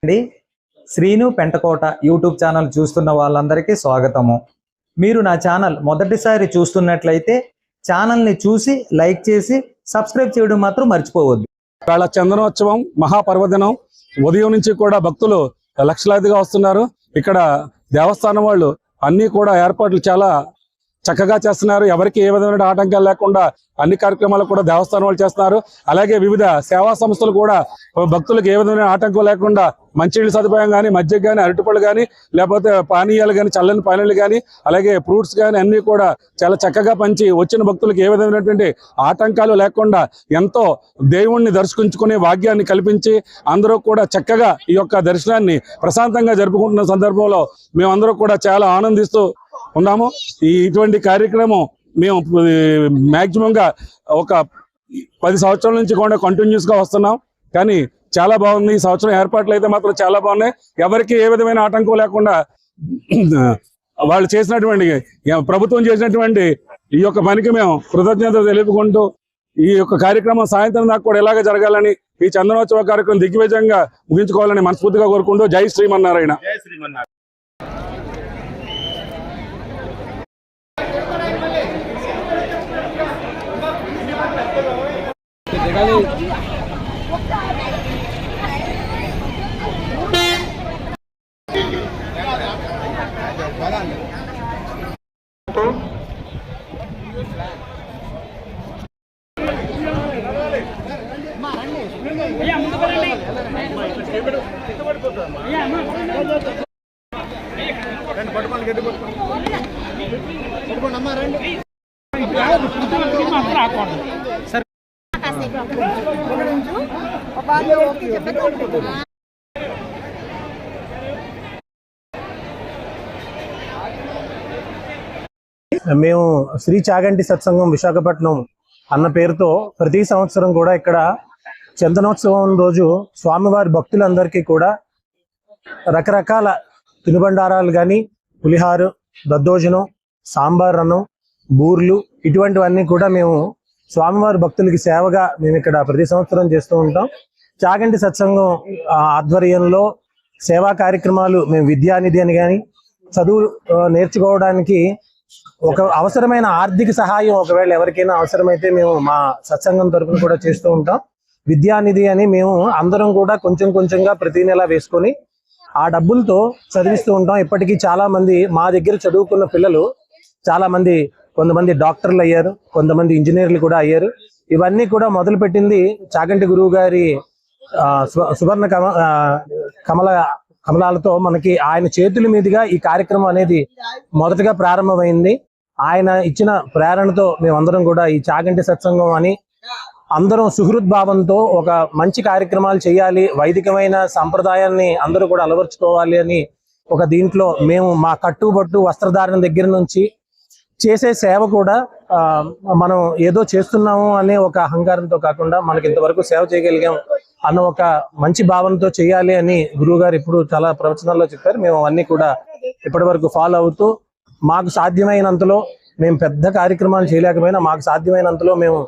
అండి Srinu Pentakota YouTube channel చూస్తున్న వాళ్ళందరికీ స్వాగతము. మీరు నా ఛానల్ మొదటిసారి చూస్తున్నట్లయితే ఛానల్ని చూసి లైక్ చేసి సబ్స్క్రైబ్ చేయడం మాత్రం మర్చిపోవద్దు. ఇవాళ చందనోత్సవం మహాపర్వదినం. ఉదయం నుంచి కూడా భక్తులు లక్షలాదిగా వస్తున్నారు. ఇక్కడ దేవస్థానం వాళ్ళు అన్ని కూడా ఏర్పాట్లు చాలా చక్కగా చేస్తున్నారు. ఎవరికి ఏ విధమైన ఆటంకాలు లేకుండా అన్ని కార్యక్రమాలు కూడా దేవస్థానం వాళ్ళు చేస్తున్నారు. అలాగే వివిధ సేవా సంస్థలు కూడా భక్తులకు ఏ విధమైన ఆటంకం లేకుండా మంచినీళ్ళ సదుపాయం కానీ, మజ్జిగ కానీ, అరటిపళ్ళు కానీ, లేకపోతే పానీయాలు కానీ, చల్లని పానీయాలు కానీ, అలాగే ఫ్రూట్స్ కానీ అన్ని కూడా చాలా చక్కగా పంచి వచ్చిన భక్తులకు ఏ విధమైనటువంటి ఆటంకాలు లేకుండా ఎంతో దేవుణ్ణి దర్శించుకునే భాగ్యాన్ని కల్పించి అందరూ కూడా చక్కగా ఈ యొక్క దర్శనాన్ని ప్రశాంతంగా జరుపుకుంటున్న సందర్భంలో మేమందరూ కూడా చాలా ఆనందిస్తూ ఉన్నాము. ఇటువంటి కార్యక్రమం మేము మ్యాక్సిమంగా ఒక 10 సంవత్సరాల నుంచి కూడా కంటిన్యూస్ గా వస్తున్నాం. కానీ చాలా బాగుంది. ఈ సంవత్సరం ఏర్పాట్లు అయితే మాత్రం చాలా బాగున్నాయి. ఎవరికి ఏ విధమైన ఆటంకం లేకుండా వాళ్ళు చేసినటువంటి ప్రభుత్వం చేసినటువంటి ఈ యొక్క పనికి మేము కృతజ్ఞత తెలుపుకుంటూ ఈ యొక్క కార్యక్రమం సాయంత్రం దాకా కూడా ఎలాగ జరగాలని, ఈ చందనోత్సవ కార్యక్రమం దిగ్విజయంగా ముగించుకోవాలని మనస్ఫూర్తిగా కోరుకుంటూ జై శ్రీమన్నారాయణ. మేము శ్రీ చాగంటి సత్సంగం విశాఖపట్నం అన్న పేరుతో ప్రతి సంవత్సరం కూడా ఇక్కడ చందనోత్సవం రోజు స్వామివారి భక్తులందరికీ కూడా రకరకాల తినుబండారాలు కానీ, పులిహారు, దద్దోజనం, సాంబార్ అన్నం, బూర్లు ఇటువంటివన్నీ కూడా మేము స్వామివారి భక్తులకి సేవగా మేము ఇక్కడ ప్రతి సంవత్సరం చేస్తూ ఉంటాం. చాగంటి సత్సంగం ఆధ్వర్యంలో సేవా కార్యక్రమాలు మేము విద్యానిధి అని కానీ, చదువు నేర్చుకోవడానికి ఒక అవసరమైన ఆర్థిక సహాయం ఒకవేళ ఎవరికైనా అవసరమైతే మేము మా సత్సంగం తరపున కూడా చేస్తూ ఉంటాం. విద్యానిధి అని మేము అందరం కూడా కొంచెం కొంచెంగా ప్రతి నెల వేసుకొని ఆ డబ్బులతో చదివిస్తూ ఉంటాం. ఇప్పటికీ చాలా మంది మా దగ్గర చదువుకున్న పిల్లలు చాలా మంది, కొంతమంది డాక్టర్లు అయ్యారు, కొంతమంది ఇంజనీర్లు కూడా అయ్యారు. ఇవన్నీ కూడా మొదలుపెట్టింది చాగంటి గురువు గారి సువర్ణ కమలాలతో మనకి ఆయన చేతుల మీదుగా ఈ కార్యక్రమం అనేది మొదటగా ప్రారంభమైంది. ఆయన ఇచ్చిన ప్రేరణతో మేమందరం కూడా ఈ చాగంటి సత్సంగం అని అందరం సుహృద్భావంతో ఒక మంచి కార్యక్రమాలు చేయాలి, వైదికమైన సంప్రదాయాన్ని అందరూ కూడా అలవర్చుకోవాలి అని ఒక దీంట్లో మేము మా కట్టుబట్టు వస్త్రధారణ దగ్గర నుంచి చేసే సేవ కూడా మనం ఏదో చేస్తున్నాము అనే ఒక అహంకారంతో కాకుండా మనకి ఇంతవరకు సేవ చేయగలిగాం అన్న ఒక మంచి భావనతో చేయాలి అని గురువు గారు ఇప్పుడు చాలా ప్రవచనాల్లో చెప్పారు. మేము అన్ని కూడా ఇప్పటి వరకు ఫాలో అవుతూ మాకు సాధ్యమైనంతలో, మేము పెద్ద కార్యక్రమాలు చేయలేకపోయినా మాకు సాధ్యమైనంతలో మేము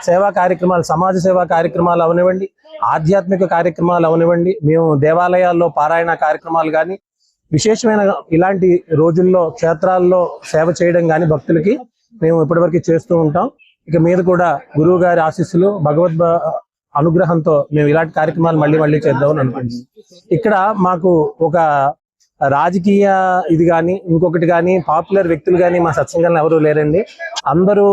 సేవా కార్యక్రమాలు, సమాజ సేవా కార్యక్రమాలు అవనివ్వండి, ఆధ్యాత్మిక కార్యక్రమాలు అవనివ్వండి, మేము దేవాలయాల్లో పారాయణ కార్యక్రమాలు కానీ, విశేషమైన ఇలాంటి రోజుల్లో క్షేత్రాల్లో సేవ చేయడం కానీ భక్తులకి మేము ఇప్పటివరకు చేస్తూ ఉంటాం. ఇక మీద కూడా గురువు గారి ఆశీస్సులు, భగవద్ అనుగ్రహంతో మేము ఇలాంటి కార్యక్రమాలు మళ్ళీ చేద్దామని అనుకుంటున్నాం. ఇక్కడ మాకు ఒక రాజకీయ ఇది కానీ, ఇంకొకటి కానీ, పాపులర్ వ్యక్తులు కానీ మా సత్సంగంలో ఎవరూ లేరండి. అందరూ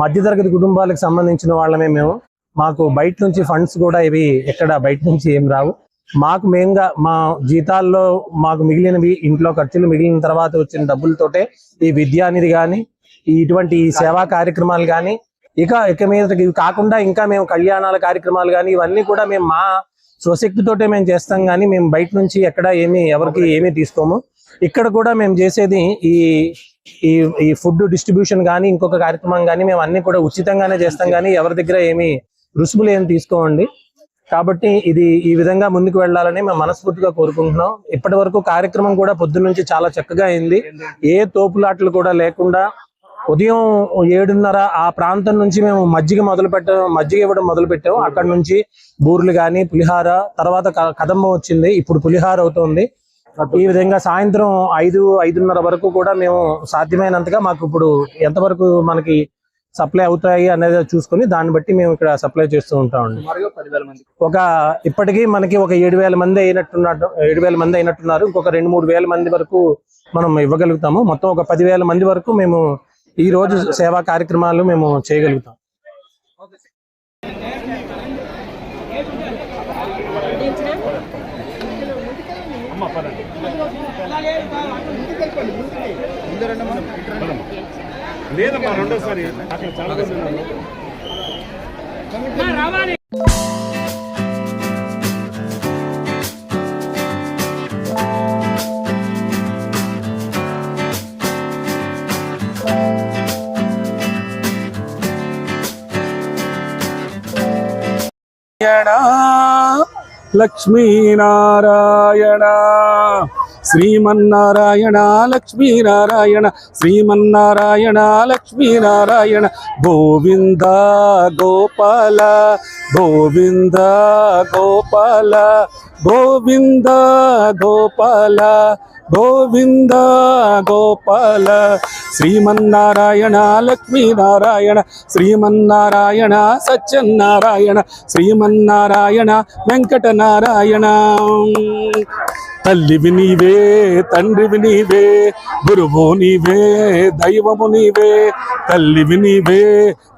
మధ్యతరగతి కుటుంబాలకు సంబంధించిన వాళ్ళమే మేము. మాకు బయట నుంచి ఫండ్స్ కూడా ఇవి ఎక్కడ బయట నుంచి ఏం రావు. మాకు మేంగా మా జీతాల్లో మాకు మిగిలినవి, ఇంట్లో ఖర్చులు మిగిలిన తర్వాత వచ్చిన డబ్బులతోటే ఈ విద్యానిధి కానీ, ఇటువంటి సేవా కార్యక్రమాలు కానీ, ఇక మీద ఇవి కాకుండా ఇంకా మేము కళ్యాణాల కార్యక్రమాలు కానీ ఇవన్నీ కూడా మేము మా స్వశక్తితోటే మేము చేస్తాం. కానీ మేము బయట నుంచి ఎక్కడ ఎవరికి ఏమీ తీసుకోము. ఇక్కడ కూడా మేము చేసేది ఈ ఫుడ్ డిస్ట్రిబ్యూషన్ కానీ, ఇంకొక కార్యక్రమం కానీ మేము అన్ని కూడా ఉచితంగానే చేస్తాం. కానీ ఎవరి దగ్గర ఏమి రుసుములు ఏమి తీసుకోమండి. కాబట్టి ఇది ఈ విధంగా ముందుకు వెళ్ళాలని మేము మనస్ఫూర్తిగా కోరుకుంటున్నాం. ఇప్పటి వరకు కార్యక్రమం కూడా పొద్దున్న నుంచి చాలా చక్కగా అయింది. ఏ తోపులాట్లు కూడా లేకుండా ఉదయం 7:30 ఆ ప్రాంతం నుంచి మేము మజ్జిగ ఇవ్వడం మొదలు పెట్టాము. అక్కడ నుంచి బూర్లు కానీ పులిహార, తర్వాత కదమ్మ వచ్చింది, ఇప్పుడు పులిహార అవుతుంది. ఈ విధంగా సాయంత్రం 5-5:30 వరకు కూడా మేము సాధ్యమైనంతగా మాకు ఇప్పుడు ఎంతవరకు మనకి సప్లై అవుతాయి అనేది చూసుకొని దాన్ని బట్టి మేము ఇక్కడ సప్లై చేస్తూ ఉంటామండి. ఇప్పటికీ మనకి ఒక 7,000 మంది అయినట్టున్నారు. ఇంకొక 2-3 వేల మంది వరకు మనం ఇవ్వగలుగుతాము. మొత్తం ఒక 10,000 మంది వరకు మేము ఈ రోజు సేవా కార్యక్రమాలు మేము చేయగలుగుతాం. లేదమ్మా రెండోసారి అక్కడ చాలా రావాలి. లక్ష్మీనారాయణ శ్రీమన్నారాయణ లక్ష్మీనారాయణ శ్రీమన్నారాయణ లక్ష్మీనారాయణ గోవింద గోపాల గోవింద గోపాల గోవింద గోపాల గోవింద గోపాల శ్రీమన్నారాయణ లక్ష్మీనారాయణ శ్రీమన్నారాయణ సత్యనారాయణ శ్రీమన్నారాయణ వెంకటనారాయణ. తల్లివి నీవే తండ్రివి నీవే గురువు నీవే దైవము నీవే. తల్లివి నీవే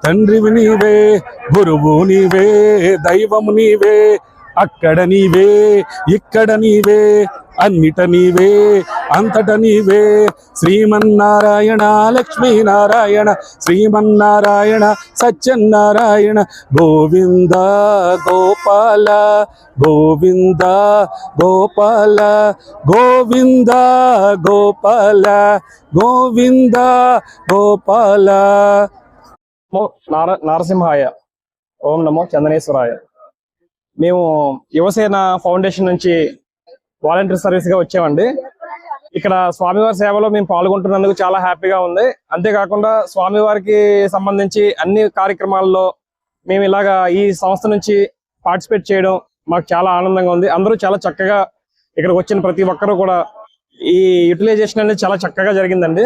తండ్రివి నీవే గురువు నీవే దైవము నీవే. అక్కడ నీవే ఇక్కడ నీవే అన్నిట నీవే అంతట నీవే. శ్రీమన్నారాయణ లక్ష్మీనారాయణ శ్రీమన్నారాయణ సత్యనారాయణ గోవింద గోపాల గోవింద గోపాల గోవింద గోపాల గోవింద గోపాల. నారసింహాయ ఓం నమో చందనేశ్వరాయ. మేము యువసేన ఫౌండేషన్ నుంచి వాలంటీర్ సర్వీస్ గా వచ్చామండి. ఇక్కడ స్వామివారి సేవలో మేము పాల్గొంటున్నందుకు చాలా హ్యాపీగా ఉంది. అంతేకాకుండా స్వామివారికి సంబంధించి అన్ని కార్యక్రమాల్లో మేము ఇలాగా ఈ సంస్థ నుంచి పార్టిసిపేట్ చేయడం మాకు చాలా ఆనందంగా ఉంది. అందరూ చాలా చక్కగా ఇక్కడికి వచ్చిన ప్రతి ఒక్కరూ కూడా ఈ యూటిలైజేషన్ అనేది చాలా చక్కగా జరిగిందండి.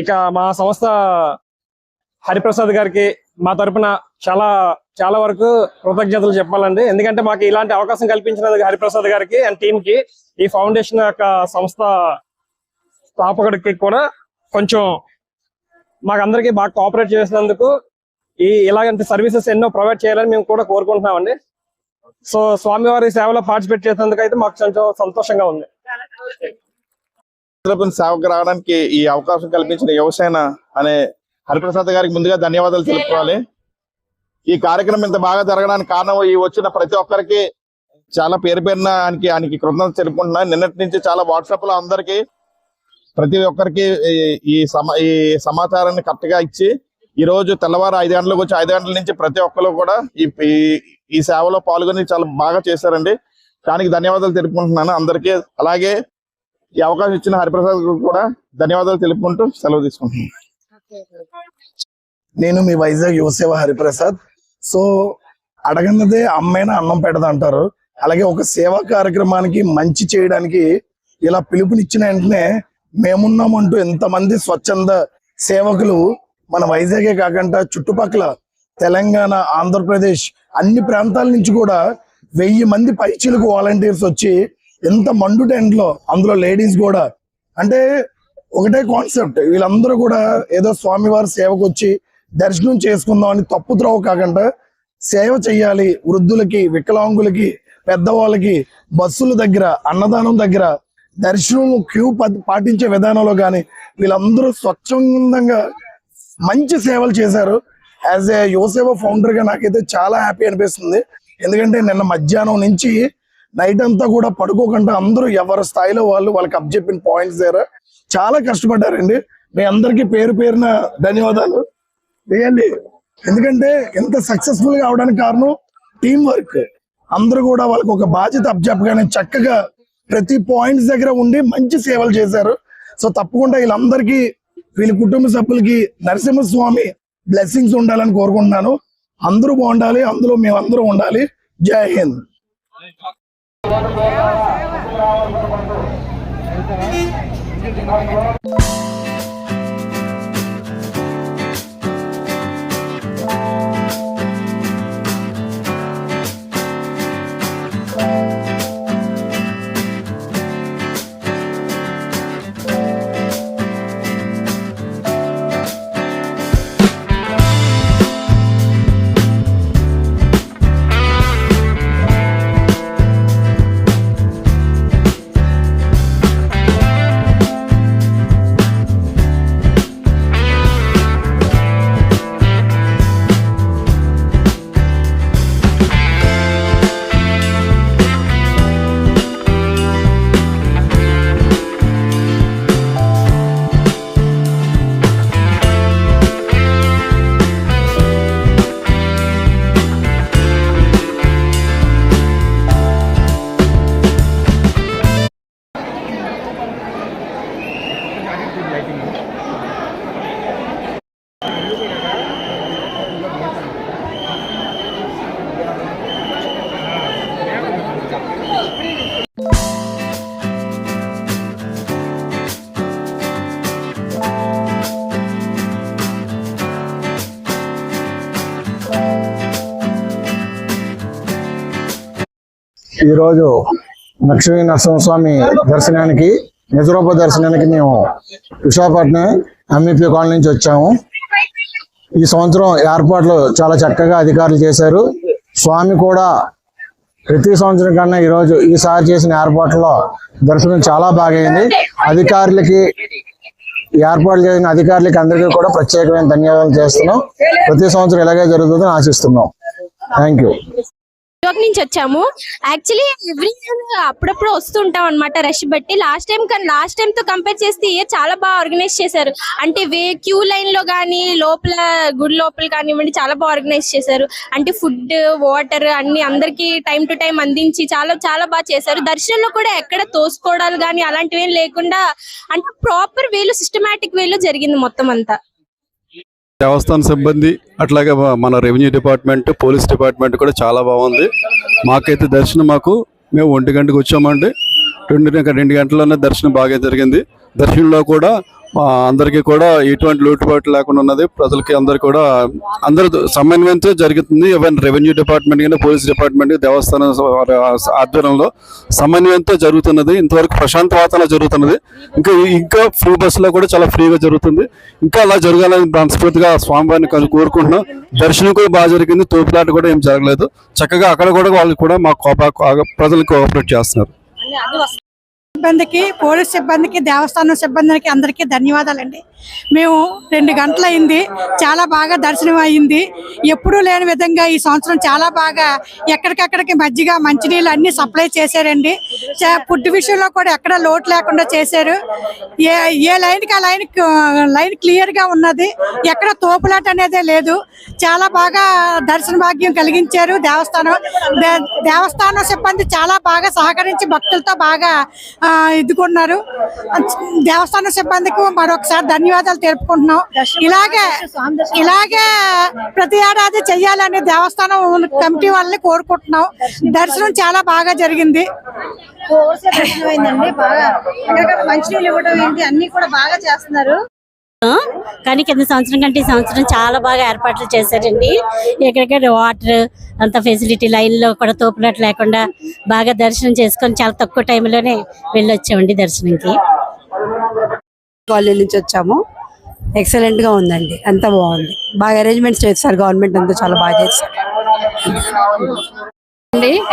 ఇక మా సంస్థ హరిప్రసాద్ గారికి మా తరపున చాలా వరకు కృతజ్ఞతలు చెప్పాలండి. ఎందుకంటే మాకు ఇలాంటి అవకాశం కల్పించినందుకు హరిప్రసాద్ గారికి అండ్ టీమ్ కి, ఈ ఫౌండేషన్ యొక్క సంస్థ స్థాపకుడికి కూడా కొంచెం మాకందరికి బాగా కోఆపరేట్ చేసినందుకు ఇలాంటి సర్వీసెస్ ఎన్నో ప్రొవైడ్ చేయాలని మేము కూడా కోరుకుంటున్నామండి. సో స్వామివారి సేవలో పార్టిసిపేట్ చేసినందుకు అయితే మాకు సంతోషంగా ఉంది. సేవకు రావడానికి ఈ అవకాశం కల్పించిన యువసేన అనే హరిప్రసాద్ గారికి ముందుగా ధన్యవాదాలు తెలుపుకోవాలి. ఈ కార్యక్రమం ఇంత బాగా జరగడానికి కారణం ఈ వచ్చిన ప్రతి ఒక్కరికి చాలా పేరు పేరున ఆయనకి కృతజ్ఞతలు తెలుపుకుంటున్నాను. నిన్నటి నుంచి చాలా వాట్సాప్ లో అందరికి ప్రతి ఒక్కరికి ఈ సమాచారాన్ని కరెక్ట్ గా ఇచ్చి ఈ రోజు తెల్లవారు 5 గంటలకు వచ్చి 5 గంటల నుంచి ప్రతి ఒక్కరు కూడా ఈ సేవలో పాల్గొని చాలా బాగా చేశారండి. దానికి ధన్యవాదాలు తెలుపుకుంటున్నాను అందరికీ. అలాగే ఈ అవకాశం ఇచ్చిన హరిప్రసాద్ కూడా ధన్యవాదాలు తెలుపుకుంటూ సెలవు తీసుకుంటున్నాను. నేను మీ వైజాగ్ యువసేవ హరిప్రసాద్. సో అడగన్నదే అమ్మైనా అన్నం పెడదా అంటారు. అలాగే ఒక సేవా కార్యక్రమానికి మంచి చేయడానికి ఇలా పిలుపునిచ్చిన వెంటనే మేమున్నామంటూ ఎంతమంది స్వచ్ఛంద సేవకులు మన వైజాగే కాకుండా చుట్టుపక్కల తెలంగాణ, ఆంధ్రప్రదేశ్ అన్ని ప్రాంతాల నుంచి కూడా 1000 మంది పైచీలకు వాలంటీర్స్ వచ్చి ఎంత మండు టెంట్లో, అందులో లేడీస్ కూడా, అంటే ఒకటే కాన్సెప్ట్, వీళ్ళందరూ కూడా ఏదో స్వామివారి సేవకు వచ్చి దర్శనం చేసుకుందాం అని తప్పు త్రోవ కాకుండా సేవ చెయ్యాలి. వృద్ధులకి, వికలాంగులకి, పెద్దవాళ్ళకి బస్సుల దగ్గర, అన్నదానం దగ్గర, దర్శనం క్యూ పాటించే విధానంలో కానీ వీళ్ళందరూ స్వచ్ఛందంగా మంచి సేవలు చేశారు. యాజ్ ఏ యువసేవ ఫౌండర్ గా నాకైతే చాలా హ్యాపీ అనిపిస్తుంది. ఎందుకంటే నిన్న మధ్యాహ్నం నుంచి నైట్ అంతా కూడా పడుకోకుండా అందరూ ఎవరి స్థాయిలో వాళ్ళకి అప్పచెప్పిన పాయింట్స్ దగ్గర చాలా కష్టపడ్డారండి. మీ అందరికీ పేరు పేరున ధన్యవాదాలు రియల్లీ. ఎందుకంటే ఎంత సక్సెస్ఫుల్ గా అవడానికి కారణం టీం వర్క్. అందరూ కూడా వాళ్ళకి ఒక బాధ్యత అప్పచెప్పగానే చక్కగా ప్రతి పాయింట్స్ దగ్గర ఉండి మంచి సేవలు చేశారు. సో తప్పకుండా వీళ్ళందరికీ వీళ్ళ కుటుంబ సభ్యులకి నరసింహస్వామి బ్లెస్సింగ్స్ ఉండాలని కోరుకుంటున్నాను. అందరూ బాగుండాలి, అందులో మేమందరూ ఉండాలి. జై హింద్. ఈరోజు లక్ష్మీ నరసింహస్వామి దర్శనానికి, నిజరూప దర్శనానికి మేము విశాఖపట్నం ఎంఈపీ కాలనీ నుంచి వచ్చాము. ఈ సంవత్సరం ఏర్పాట్లు చాలా చక్కగా అధికారులు చేశారు. స్వామి కూడా ప్రతి సంవత్సరం కన్నా ఈసారి చేసిన ఏర్పాట్లలో దర్శనం చాలా బాగైంది. అధికారులకి, ఏర్పాట్లు చేసిన అధికారులకి అందరికీ కూడా ప్రత్యేకమైన ధన్యవాదాలు చేస్తున్నాం. ప్రతి సంవత్సరం ఇలాగే జరుగుతుందని ఆశిస్తున్నాం. Thank you. నుంచి వచ్చాము. యాక్చువల్లీ ఎవ్రీ ఇయర్ అప్పుడప్పుడు వస్తుంటాం అనమాట రష్ బట్టి. లాస్ట్ టైం తో కంపేర్ చేస్తే ఇయర్ చాలా బాగా ఆర్గనైజ్ చేశారు. అంటే క్యూ లైన్ లో కానీ లోపల గుడి లోపల కానివ్వండి చాలా బాగా ఆర్గనైజ్ చేశారు. అంటే ఫుడ్, వాటర్ అన్ని అందరికి టైం టు టైం అందించి చాలా చాలా బాగా చేశారు. దర్శనంలో కూడా ఎక్కడ తోసుకోవడాలు కానీ అలాంటివి ఏం లేకుండా అంటే ప్రాపర్ వేలో, సిస్టమాటిక్ వేలో జరిగింది మొత్తం అంతా. దేవస్థాన సిబ్బంది అట్లాగే మన రెవెన్యూ డిపార్ట్మెంట్, పోలీస్ డిపార్ట్మెంట్ కూడా చాలా బాగుంది. మాకైతే దర్శనం మేము 1 గంటకు వచ్చామండి. 2 గంటల్లోనే దర్శనం బాగా జరిగింది. దర్శనంలో కూడా అందరికీ కూడా ఎటువంటి లోటుపాటు లేకుండా ఉన్నది. ప్రజలకి అందరూ సమన్వయంతో జరుగుతుంది. ఈవెన్ రెవెన్యూ డిపార్ట్మెంట్ కానీ, పోలీస్ డిపార్ట్మెంట్, దేవస్థానం ఆధ్వర్యంలో సమన్వయంతో జరుగుతున్నది. ఇంతవరకు ప్రశాంత వాతావరణం జరుగుతున్నది. ఇంకా ఫ్రీ బస్సులో కూడా చాలా ఫ్రీగా జరుగుతుంది. ఇంకా అలా జరగాలని మనస్ఫూర్తిగా స్వామివారిని కోరుకుంటున్నాం. దర్శనం కూడా బాగా జరిగింది. తోపులాట కూడా ఏం జరగలేదు. చక్కగా అక్కడ కూడా వాళ్ళు కూడా మా ప్రజలకు కోఆపరేట్ చేస్తున్నారు. సిబ్బందికి, పోలీస్ సిబ్బందికి, దేవస్థానం సిబ్బందికి అందరికీ ధన్యవాదాలండి. మేము 2 గంటలైంది, చాలా బాగా దర్శనం అయ్యింది. ఎప్పుడూ లేని విధంగా ఈ సంవత్సరం చాలా బాగా ఎక్కడికక్కడికి మజ్జిగ, మంచినీళ్ళు అన్ని సప్లై చేశారండి. ఫుడ్ విషయంలో కూడా ఎక్కడ లోటు లేకుండా చేశారు. ఏ లైన్కి ఆ లైన్ క్లియర్గా ఉన్నది. ఎక్కడ తోపులాట అనేదే లేదు. చాలా బాగా దర్శన భాగ్యం కలిగించారు దేవస్థానం సిబ్బంది. చాలా బాగా సహకరించి భక్తులతో బాగా ఎదుర్కొన్నారు. దేవస్థాన సిబ్బందికి మరొకసారి ధన్యవాదాలు తెలుపుకుంటున్నాం. ఇలాగే ప్రతి ఏడాది చెయ్యాలని దేవస్థానం కమిటీ వాళ్ళని కోరుకుంటున్నాం. దర్శనం చాలా బాగా జరిగింది. మంచినీళ్ళు ఇవ్వడం ఏంటి అన్ని కూడా బాగా చేస్తున్నారు. కానీ కింద సంవత్సరం కంటే ఈ సంవత్సరం చాలా బాగా ఏర్పాట్లు చేశారండి. ఎక్కడికక్కడ వాటర్ అంత ఫెసిలిటీ, లైన్లో కూడా తోపులాట లేకుండా బాగా దర్శనం చేసుకొని చాలా తక్కువ టైంలోనే వెళ్ళొచ్చామండి దర్శనంకి. కాలేజ్ నుంచి వచ్చాము. ఎక్సలెంట్ గా ఉందండి, అంతా బాగుంది. బాగా అరేంజ్మెంట్స్ చేస్తారు గవర్నమెంట్, అంతా చాలా బాగా చేస్తారు.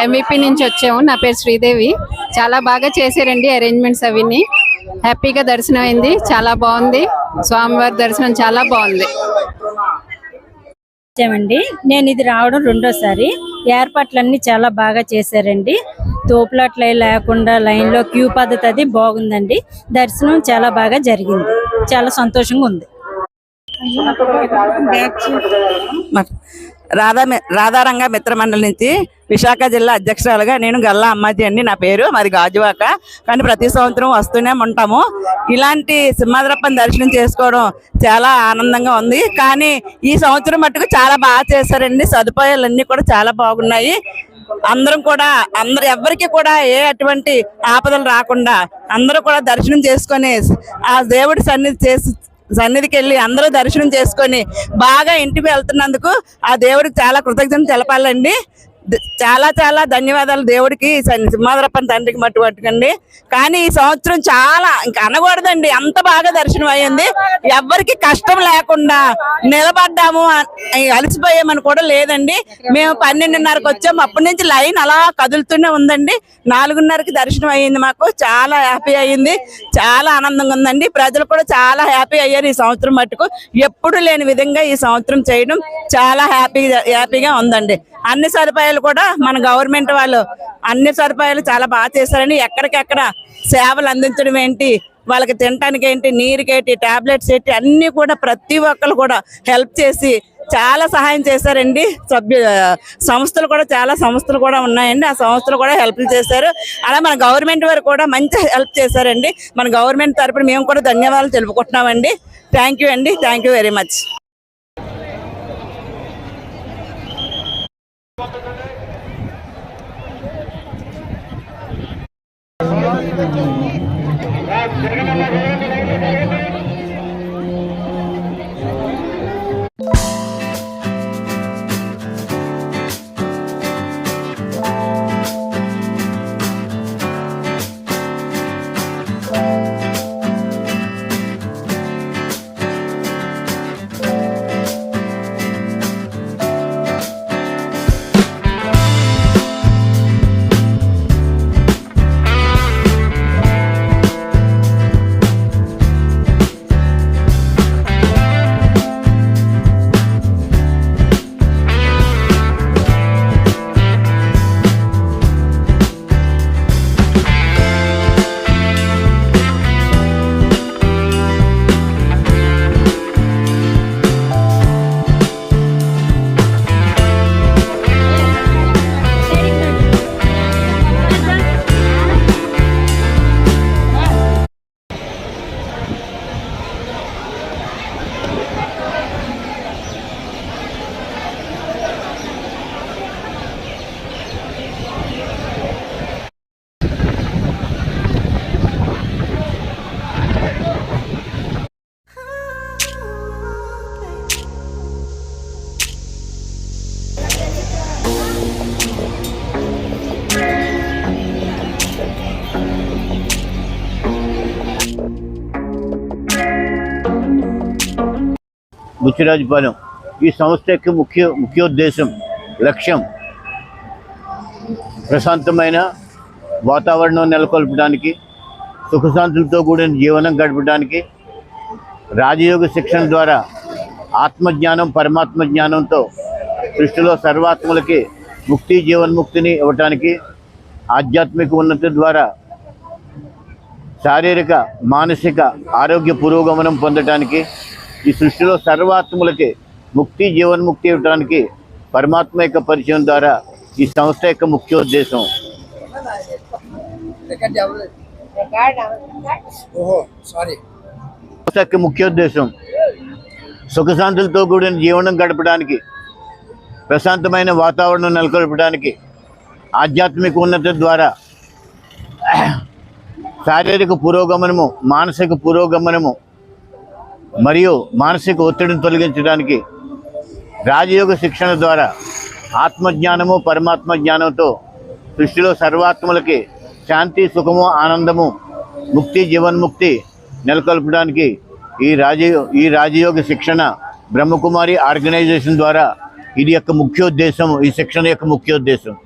ఎంఈపీ నుంచి వచ్చాము. నా పేరు శ్రీదేవి. చాలా బాగా చేశారండి అరేంజ్మెంట్స్ అవిని. హ్యాపీగా దర్శనం అయింది, చాలా బాగుంది. స్వామివారి దర్శనం చాలా బాగుంది. వచ్చామండి. నేను ఇది రావడం 2వ సారి. ఏర్పాట్లన్నీ చాలా బాగా చేశారండి. తోపులాట్లు లేకుండా లైన్లో క్యూ పద్ధతి అది బాగుందండి. దర్శనం చాలా బాగా జరిగింది. చాలా సంతోషంగా ఉంది. రాధారంగ మిత్ర మండలి నుంచి విశాఖ జిల్లా అధ్యక్షురాలుగా నేను గల్లా అమ్మాజీ అండి నా పేరు, మరి గాజువాక. కానీ ప్రతి సంవత్సరం వస్తూనే ఉంటాము. ఇలాంటి సింహాద్రప్పని దర్శనం చేసుకోవడం చాలా ఆనందంగా ఉంది. కానీ ఈ సంవత్సరం మట్టుకు చాలా బాగా చేశారండి. సదుపాయాలన్నీ కూడా చాలా బాగున్నాయి. అందరూ ఎవరికి కూడా ఏ అటువంటి ఆపదలు రాకుండా అందరూ కూడా దర్శనం చేసుకొని ఆ దేవుడి సన్నిధికి వెళ్ళి అందరూ దర్శనం చేసుకొని బాగా ఇంటికి వెళ్తున్నందుకు ఆ దేవుడికి చాలా కృతజ్ఞతలు తెలపాలండి. చాలా చాలా ధన్యవాదాలు దేవుడికి, సింహాద్రప్పని తండ్రికి మట్టుకండి. కానీ ఈ సంవత్సరం చాలా ఇంకా అనకూడదండి, అంత బాగా దర్శనం అయ్యింది. ఎవ్వరికి కష్టం లేకుండా నిలబడ్డాము, అలసిపోయామని కూడా లేదండి. మేము 12:30కి వచ్చాము, అప్పటి నుంచి లైన్ అలా కదులుతూనే ఉందండి. 4:30కి దర్శనం అయ్యింది. మాకు చాలా హ్యాపీ అయ్యింది, చాలా ఆనందంగా ఉందండి. ప్రజలు కూడా చాలా హ్యాపీ అయ్యారు. ఈ సంవత్సరం మట్టుకు ఎప్పుడు లేని విధంగా ఈ సంవత్సరం చేయడం చాలా హ్యాపీగా ఉందండి. అన్ని సదుపాయాలు కూడా మన గవర్నమెంట్ వాళ్ళు అన్ని సదుపాయాలు చాలా బాగా చేశారని, ఎక్కడికెక్కడ సేవలు అందించడం ఏంటి, వాళ్ళకి తినడానికి ఏంటి, నీరుకేంటి, టాబ్లెట్స్ ఏంటి అన్ని కూడా ప్రతి ఒక్కరు కూడా హెల్ప్ చేసి చాలా సహాయం చేశారండి. సంస్థలు కూడా చాలా సంస్థలు కూడా ఉన్నాయండి, ఆ సంస్థలు కూడా హెల్ప్ చేశారు. అలా మన గవర్నమెంట్ వారు కూడా మంచి హెల్ప్ చేశారండి. మన గవర్నమెంట్ తరపున మేము కూడా ధన్యవాదాలు తెలుపుకుంటున్నామండి. థ్యాంక్ యూ అండి, thank you very much. Buchirajupalem ఈ సంస్థ యొక్క ముఖ్యోద్దేశం లక్ష్యం ప్రశాంతమైన వాతావరణం నెలకొల్పడానికి, సుఖశాంతులతో కూడిన జీవనం గడపడానికి, రాజయోగ శిక్షణ ద్వారా ఆత్మజ్ఞానం పరమాత్మ జ్ఞానంతో సృష్టిలో సర్వాత్మలకి ముక్తి జీవన్ముక్తిని ఇవ్వటానికి, ఆధ్యాత్మిక ఉన్నతి ద్వారా శారీరక మానసిక ఆరోగ్య పురోగమనం పొందటానికి, ఈ సృష్టిలో సర్వాత్మలకి ముక్తి జీవన్ముక్తి ఇవ్వడానికి పరమాత్మ యొక్క పరిచయం ద్వారా ఈ సంస్థ యొక్క ముఖ్యోద్దేశం. సంస్థ యొక్క ముఖ్యోద్దేశం సుఖశాంతులతో కూడిన జీవనం గడపడానికి, ప్రశాంతమైన వాతావరణం నెలకొల్పడానికి, ఆధ్యాత్మిక ఉన్నతి ద్వారా శారీరక పురోగమనము మానసిక పురోగమనము మరియు మానసిక ఒత్తిడిని తొలగించడానికి, రాజయోగ శిక్షణ ద్వారా ఆత్మజ్ఞానము పరమాత్మ జ్ఞానంతో సృష్టిలో సర్వాత్మలకి శాంతి సుఖము ఆనందము ముక్తి జీవన్ముక్తి నెలకొల్పడానికి ఈ రాజయోగ శిక్షణ బ్రహ్మకుమారి ఆర్గనైజేషన్ ద్వారా ఇది యొక్క ముఖ్యోద్దేశం, ఈ శిక్షణ యొక్క ముఖ్యోద్దేశం.